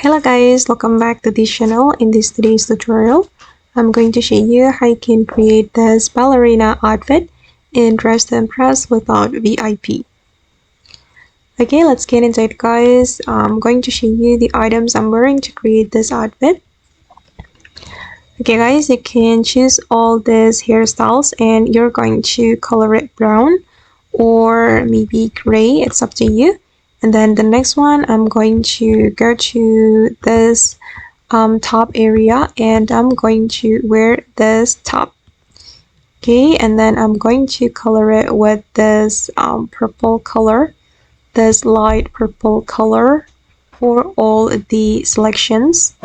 Hello guys, welcome back to this channel. In today's tutorial, I'm going to show you how you can create this ballerina outfit in Dress to Impress without VIP. Okay, let's get into it guys. I'm going to show you the items I'm wearing to create this outfit. Okay guys, you can choose all these hairstyles and you're going to color it brown or maybe gray, it's up to you. And then the next one, I'm going to go to this top area and I'm going to wear this top. Okay, and then I'm going to color it with this purple color, this light purple color for all the selections.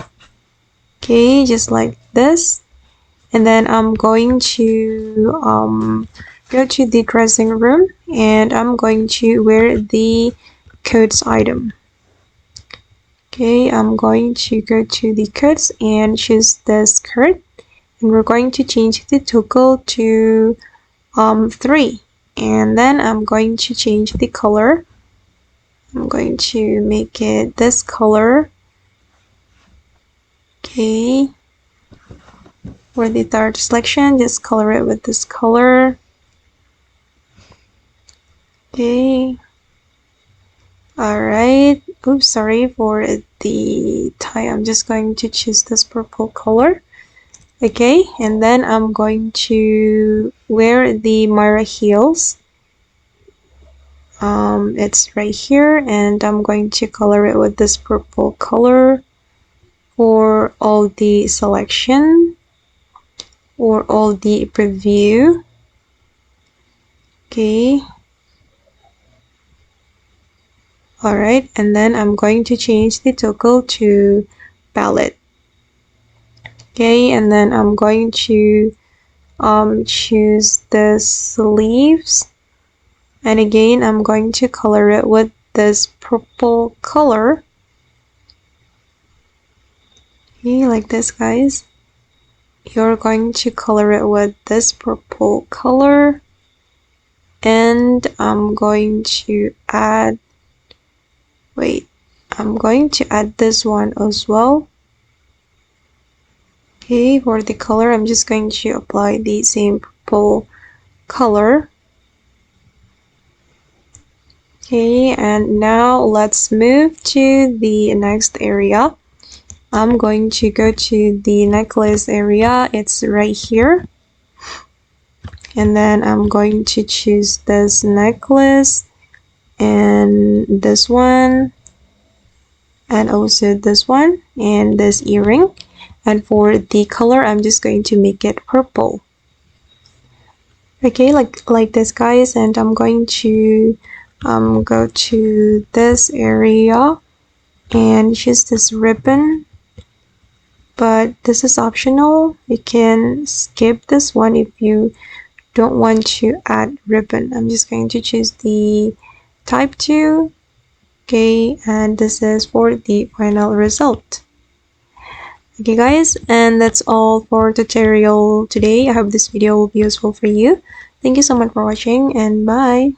Okay, just like this. And then I'm going to go to the dressing room and I'm going to wear the coats item. Okay, I'm going to go to the coats and choose the skirt, and we're going to change the toggle to 3, and then I'm going to change the color. I'm going to make it this color. Okay, for the third selection, just color it with this color. Okay, alright. Oops, sorry for the tie. I'm just going to choose this purple color. Okay, and then I'm going to wear the Myra heels. It's right here, and I'm going to color it with this purple color for all the selection or all the preview. Okay, alright, and then I'm going to change the toggle to Ballet. Okay, and then I'm going to choose the sleeves, and again I'm going to color it with this purple color. Okay, like this guys. You're going to color it with this purple color, and I'm going to add this one as well. Okay, for the color, I'm just going to apply the same purple color. Okay, and now let's move to the next area. I'm going to go to the necklace area. It's right here. And then I'm going to choose this necklace and this one and also this one and this earring. And for the color, I'm just going to make it purple. Okay, like this guys, and I'm going to go to this area and choose this ribbon, but this is optional. You can skip this one if you don't want to add ribbon. I'm just going to choose the type 2. Okay, and this is for the final result. Okay guys, and that's all for tutorial today. I hope this video will be useful for you. Thank you so much for watching, and bye.